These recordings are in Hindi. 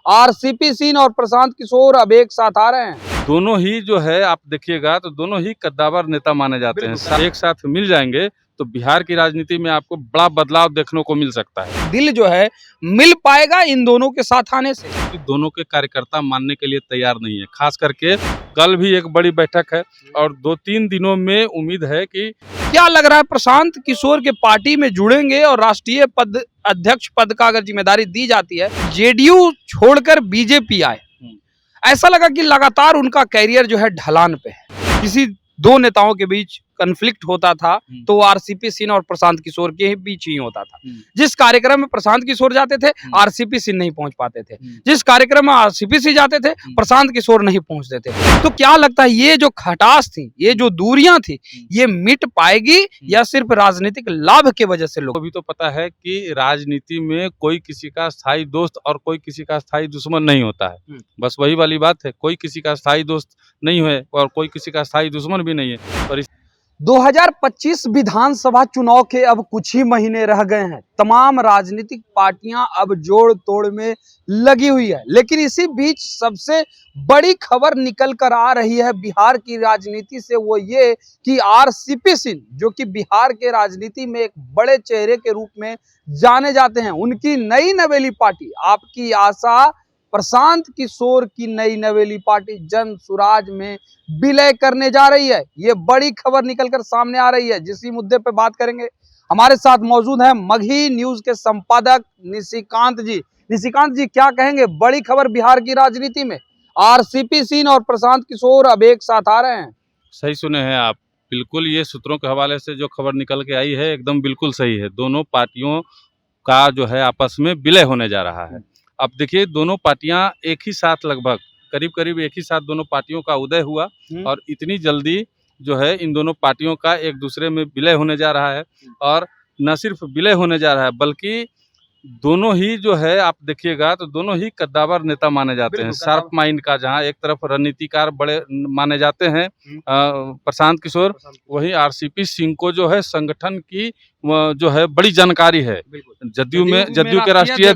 आरसीपी सिंह और प्रशांत किशोर अब एक साथ आ रहे हैं। दोनों ही जो है आप देखिएगा तो दोनों ही कद्दावर नेता माने जाते हैं। एक साथ मिल जाएंगे तो बिहार की राजनीति में आपको बड़ा बदलाव देखने को मिल सकता है। दिल जो है मिल पाएगा इन दोनों के साथ आने से। दोनों के कार्यकर्ता मानने के लिए तैयार नहीं है। खास करके कल भी एक बड़ी बैठक है और 2-3 दिनों में उम्मीद है कि क्या लग रहा है प्रशांत किशोर के पार्टी में जुड़ेंगे और राष्ट्रीय पद अध्यक्ष पद का अगर जिम्मेदारी दी जाती है, जेडीयू छोड़कर बीजेपी आए, ऐसा लगा कि लगातार उनका कैरियर जो है ढलान पे है। किसी दो नेताओं के बीच कन्फ्लिक्ट होता था तो वो आरसीपी सिंह और प्रशांत किशोर के बीच ही होता था। जिस कार्यक्रम में प्रशांत किशोर जाते थे आरसीपी सिंह नहीं पहुंच पाते थे, जिस कार्यक्रम में आरसीपी सिंह जाते थे प्रशांत किशोर नहीं पहुंचते थे। तो क्या लगता है ये जो खटास थी, ये जो दूरियां थी, ये मिट पाएगी या सिर्फ राजनीतिक लाभ के वजह से? लोग अभी तो पता है कि राजनीति में कोई किसी का स्थायी दोस्त और कोई किसी का स्थायी दुश्मन नहीं होता है। बस वही वाली बात है, कोई किसी का स्थायी दोस्त नहीं है और कोई किसी का स्थायी दुश्मन भी नहीं है। पर 2025 विधानसभा चुनाव के अब कुछ ही महीने रह गए हैं। तमाम राजनीतिक पार्टियां अब जोड़ तोड़ में लगी हुई है, लेकिन इसी बीच सबसे बड़ी खबर निकल कर आ रही है बिहार की राजनीति से, वो ये कि आरसीपी सिंह, जो कि बिहार के राजनीति में एक बड़े चेहरे के रूप में जाने जाते हैं, उनकी नई नवेली पार्टी आपकी आशा प्रशांत किशोर की नई नवेली पार्टी जन सुराज में विलय करने जा रही है। ये बड़ी खबर निकलकर सामने आ रही है, जिसी मुद्दे पे बात करेंगे। हमारे साथ मौजूद हैं मगही न्यूज के संपादक निशिकांत जी। निशिकांत जी, क्या कहेंगे? बड़ी खबर बिहार की राजनीति में, आरसीपी सिंह और प्रशांत किशोर अब एक साथ आ रहे हैं। सही सुने हैं आप, बिल्कुल ये सूत्रों के हवाले से जो खबर निकल के आई है एकदम बिल्कुल सही है। दोनों पार्टियों का जो है आपस में विलय होने जा रहा है। अब देखिए दोनों पार्टियां एक ही साथ लगभग करीब एक ही साथ दोनों पार्टियों का उदय हुआ और इतनी जल्दी जो है इन दोनों पार्टियों का एक दूसरे में विलय होने जा रहा है। और न सिर्फ विलय होने जा रहा है बल्कि दोनों ही जो है आप देखिएगा तो दोनों ही कद्दावर नेता माने जाते हैं। शार्प माइंड का, जहां एक तरफ रणनीतिकार बड़े माने जाते हैं प्रशांत किशोर, वहीं आरसीपी सिंह को जो है संगठन की जो है बड़ी जानकारी है। जदयू के राष्ट्रीय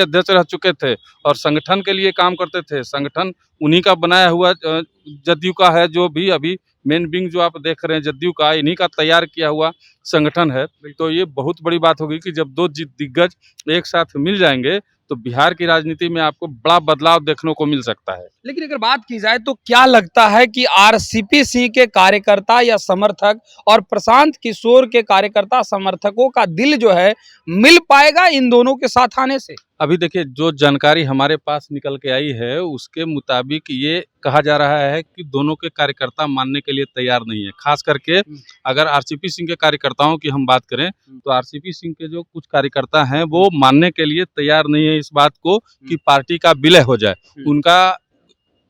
अध्यक्ष रह चुके थे और संगठन के लिए काम करते थे। संगठन उन्हीं का बनाया हुआ जदयू का है, जो भी अभी मेन विंग जो आप देख रहे हैं जदयू का, इन्हीं का तैयार किया हुआ संगठन है। तो ये बहुत बड़ी बात होगी कि जब दो दिग्गज एक साथ मिल जाएंगे तो बिहार की राजनीति में आपको बड़ा बदलाव देखने को मिल सकता है। लेकिन अगर बात की जाए तो क्या लगता है कि आरसीपी सिंह के कार्यकर्ता या समर्थक और प्रशांत किशोर के कार्यकर्ता समर्थकों का दिल जो है मिल पाएगा इन दोनों के साथ आने से? अभी देखिए जो जानकारी हमारे पास निकल के आई है उसके मुताबिक ये कहा जा रहा है कि दोनों के कार्यकर्ता मानने के लिए तैयार नहीं है। खास करके अगर आरसीपी सिंह के कार्यकर्ताओं की हम बात करें तो आरसीपी सिंह के जो कुछ कार्यकर्ता हैं वो मानने के लिए तैयार नहीं है इस बात को कि पार्टी का विलय हो जाए। उनका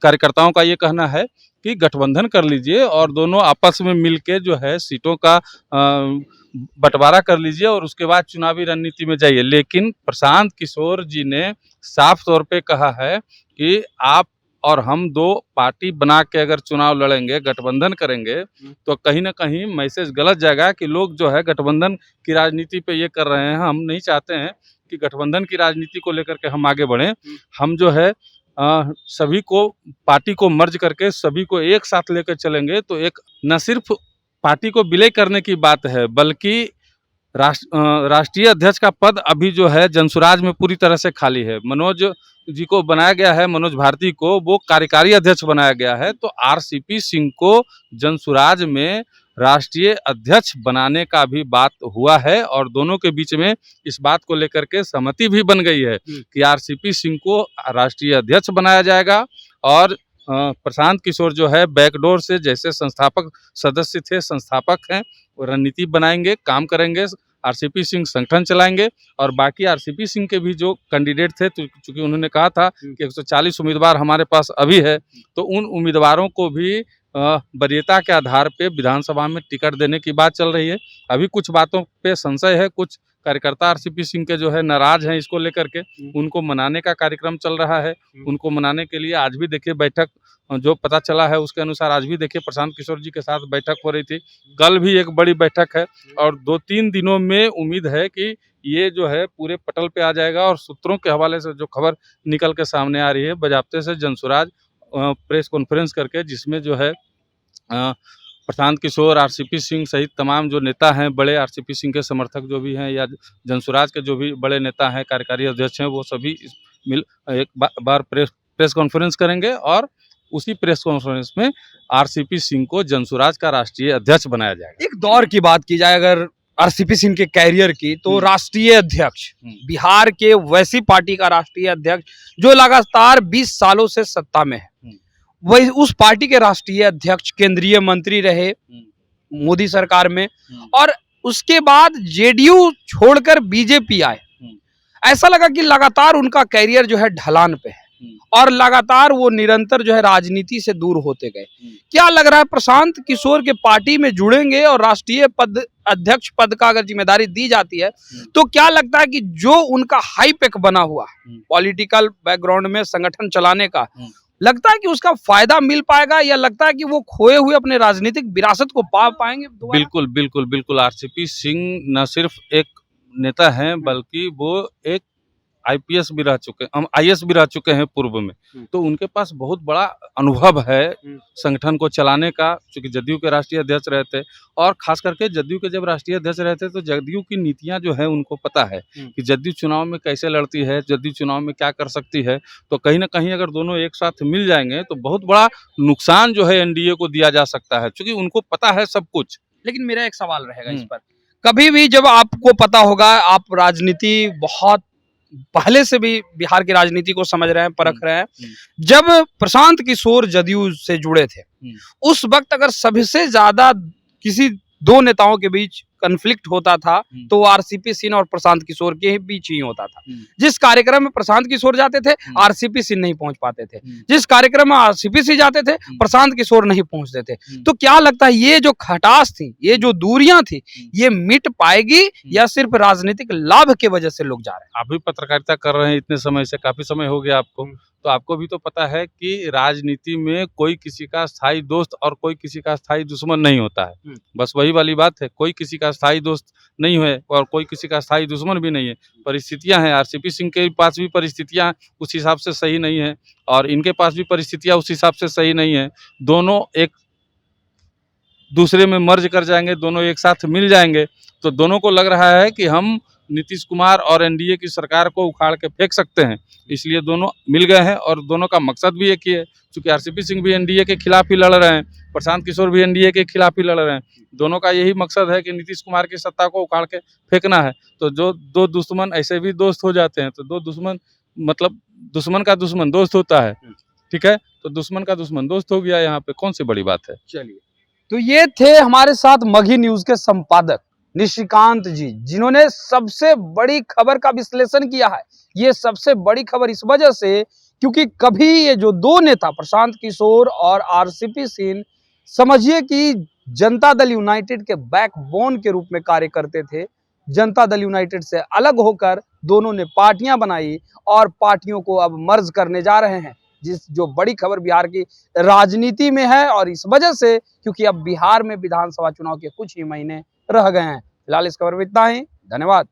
कार्यकर्ताओं का ये कहना है कि गठबंधन कर लीजिए और दोनों आपस में मिलके जो है सीटों का बंटवारा कर लीजिए और उसके बाद चुनावी रणनीति में जाइए। लेकिन प्रशांत किशोर जी ने साफ तौर पे कहा है कि आप और हम दो पार्टी बना के अगर चुनाव लड़ेंगे, गठबंधन करेंगे तो कहीं ना कहीं मैसेज गलत जाएगा कि लोग जो है गठबंधन की राजनीति पे ये कर रहे हैं। हम नहीं चाहते हैं कि गठबंधन की राजनीति को लेकर के हम आगे बढ़ें। हम जो है सभी को पार्टी को मर्ज करके सभी को एक साथ लेकर चलेंगे तो एक न सिर्फ पार्टी को विलय करने की बात है बल्कि राष्ट्रीय अध्यक्ष का पद अभी जो है जनसुराज में पूरी तरह से खाली है। मनोज जी को बनाया गया है, मनोज भारती को वो कार्यकारी अध्यक्ष बनाया गया है। तो आरसीपी सिंह को जनसुराज में राष्ट्रीय अध्यक्ष बनाने का भी बात हुआ है और दोनों के बीच में इस बात को लेकर के सहमति भी बन गई है कि आरसीपी सिंह को राष्ट्रीय अध्यक्ष बनाया जाएगा और प्रशांत किशोर जो है बैकडोर से, जैसे संस्थापक सदस्य थे, संस्थापक हैं, वो रणनीति बनाएंगे, काम करेंगे, आरसीपी सिंह संगठन चलाएंगे और बाकी आरसीपी सिंह के भी जो कैंडिडेट थे, तो चूंकि उन्होंने कहा था कि 140 उम्मीदवार हमारे पास अभी है, तो उन उम्मीदवारों को भी वरीयता के आधार पे विधानसभा में टिकट देने की बात चल रही है। अभी कुछ बातों पे संशय है, कुछ कार्यकर्ता आरसीपी सिंह के जो है नाराज हैं इसको लेकर के, उनको मनाने का कार्यक्रम चल रहा है। उनको मनाने के लिए आज भी देखिए बैठक जो पता चला है उसके अनुसार आज भी देखिए प्रशांत किशोर जी के साथ बैठक हो रही थी। कल भी एक बड़ी बैठक है और 2-3 दिनों में उम्मीद है कि ये जो है पूरे पटल पे आ जाएगा। और सूत्रों के हवाले से जो खबर निकल के सामने आ रही है, बजाप्ते से जनसुराज प्रेस कॉन्फ्रेंस करके, जिसमें जो है प्रशांत किशोर, आरसीपी सिंह सहित तमाम जो नेता हैं, बड़े आरसीपी सिंह के समर्थक जो भी हैं या जनसुराज के जो भी बड़े नेता हैं, कार्यकारी अध्यक्ष हैं, वो सभी एक बार प्रेस कॉन्फ्रेंस करेंगे और उसी प्रेस कॉन्फ्रेंस में आरसीपी सिंह को जनसुराज का राष्ट्रीय अध्यक्ष बनाया जाएगा। एक दौर की बात की जाए अगर आरसीपी सिंह के कैरियर की, तो राष्ट्रीय अध्यक्ष, बिहार के वैसी पार्टी का राष्ट्रीय अध्यक्ष जो लगातार 20 सालों से सत्ता में है, वही उस पार्टी के राष्ट्रीय अध्यक्ष, केंद्रीय मंत्री रहे मोदी सरकार में, और उसके बाद जेडीयू छोड़कर बीजेपी आए। ऐसा लगा कि लगातार उनका कैरियर जो है ढलान पे है और लगातार वो निरंतर जो है राजनीति से दूर होते गए। क्या लग रहा है, प्रशांत किशोर के पार्टी में जुड़ेंगे और राष्ट्रीय पद, अध्यक्ष पद का अगर जिम्मेदारी दी जाती है, तो क्या लगता है कि जो उनका हाइप एक बना हुआ पॉलिटिकल बैकग्राउंड में संगठन चलाने का, लगता है कि उसका फायदा मिल पाएगा, या लगता है कि वो खोए हुए अपने राजनीतिक विरासत को पा पाएंगे दोबारा? बिल्कुल बिल्कुल बिल्कुल। आरसीपी सिंह न सिर्फ एक नेता हैं, बल्कि वो एक आईपीएस भी रह चुके हैं, आईएएस भी रह चुके हैं पूर्व में। तो उनके पास बहुत बड़ा अनुभव है संगठन को चलाने का, क्योंकि जदयू के राष्ट्रीय अध्यक्ष रहे थे। और खास करके जदयू के जब राष्ट्रीय अध्यक्ष रहे थे, तो जदयू की नीतियां जो है उनको पता है कि जदयू चुनाव में कैसे लड़ती है, जदयू चुनाव में क्या कर सकती है। तो कहीं ना कहीं अगर दोनों एक साथ मिल जाएंगे तो बहुत बड़ा नुकसान जो है एनडीए को दिया जा सकता है, क्योंकि उनको पता है सब कुछ। लेकिन मेरा एक सवाल रहेगा इस पर, कभी भी जब आपको पता होगा, आप राजनीति बहुत पहले से भी बिहार की राजनीति को समझ रहे हैं, परख रहे हैं, जब प्रशांत किशोर जदयू से जुड़े थे, उस वक्त अगर सबसे ज्यादा किसी दो नेताओं के बीच कन्फ्लिक्ट होता था, तो आरसीपी सिंह और प्रशांत किशोर के बीच ही होता था। जिस कार्यक्रम में प्रशांत किशोर जाते थे, आरसीपी सिंह नहीं पहुंच पाते थे। जिस कार्यक्रम में आरसीपी सिंह जाते थे, प्रशांत किशोर नहीं पहुंचते थे। तो क्या लगता है, ये जो खटास थी, ये जो दूरियां थी, ये मिट पाएगी या सिर्फ राजनीतिक लाभ के वजह से लोग जा रहे हैं? आप भी पत्रकारिता कर रहे हैं इतने समय से, काफी समय हो गया आपको, तो आपको भी तो पता है कि राजनीति में कोई किसी का स्थायी दोस्त और कोई किसी का स्थायी दुश्मन नहीं होता है। बस वही वाली बात है, कोई किसी का स्थायी दोस्त नहीं है और कोई किसी का स्थायी दुश्मन भी नहीं है। परिस्थितियां हैं, आरसीपी सिंह के पास भी परिस्थितियां उस हिसाब से सही नहीं है और इनके पास भी परिस्थितियां उस हिसाब से सही नहीं है। दोनों एक दूसरे में मर्ज कर जाएंगे, दोनों एक साथ मिल जाएंगे, तो दोनों को लग रहा है कि हम नीतीश कुमार और एनडीए की सरकार को उखाड़ के फेंक सकते हैं। इसलिए दोनों मिल गए हैं और दोनों का मकसद भी एक ही है। चूंकि आरसीपी सिंह भी एनडीए के खिलाफ ही लड़ रहे हैं, प्रशांत किशोर भी एनडीए के खिलाफ ही लड़ रहे हैं। दोनों का यही मकसद है कि नीतीश कुमार की सत्ता को उखाड़ के फेंकना है। तो जो दो दुश्मन ऐसे भी दोस्त हो जाते हैं, तो दो दुश्मन मतलब दुश्मन का दुश्मन दोस्त होता है, ठीक है। तो दुश्मन का दुश्मन दोस्त हो गया, यहाँ पे कौन सी बड़ी बात है। चलिए, तो ये थे हमारे साथ मगही न्यूज के संपादक निशिकांत जी, जिन्होंने सबसे बड़ी खबर का विश्लेषण किया है। ये सबसे बड़ी खबर इस वजह से क्योंकि कभी ये जो दो नेता प्रशांत किशोर और आरसीपी सिंह, समझिए कि जनता दल यूनाइटेड के बैकबोन के रूप में कार्य करते थे। जनता दल यूनाइटेड से अलग होकर दोनों ने पार्टियां बनाई और पार्टियों को अब मर्ज करने जा रहे हैं, जो बड़ी खबर बिहार की राजनीति में है। और इस वजह से क्योंकि अब बिहार में विधानसभा चुनाव के कुछ ही महीने रह गए हैं। फिलहाल इस खबर में इतना ही, धन्यवाद।